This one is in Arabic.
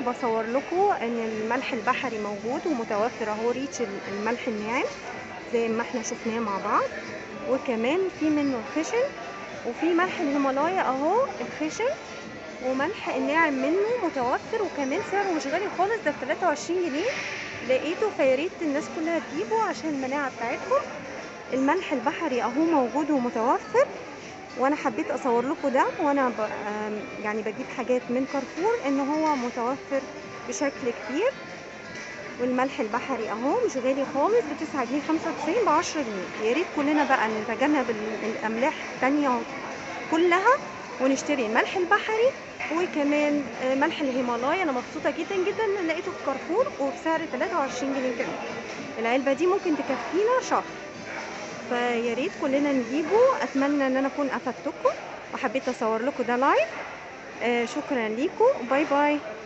وبصور لكم ان الملح البحري موجود ومتوفر اهو، ريتش الملح الناعم زي ما احنا شفناه مع بعض، وكمان في منه الخشن، وفي ملح الهيمالايا اهو الخشن، وملح الناعم منه متوفر، وكمان سعره مش غالي خالص، ده ب 23 جنيه لقيته، فياريت الناس كلها تجيبه عشان المناعه بتاعتهم. الملح البحري اهو موجود ومتوفر، وانا حبيت اصور لكم ده وانا يعني بجيب حاجات من كارفور ان هو متوفر بشكل كبير. والملح البحري اهو مش غالي خالص، ب 9 جنيه 95 ب 10 جنيه. يا ريت كلنا بقى نتجنب الاملاح التانية كلها ونشتري الملح البحري، وكمان ملح الهيمالايا. انا مبسوطه جدا جدا ان لقيته في كارفور وبسعر 23 جنيه كمان. العلبه دي ممكن تكفينا شهر، فيا ريت كلنا نجيبه. اتمنى ان انا اكون افدتكم وحبيت اصور لكم ده لايف. شكرا ليكم، باي باي.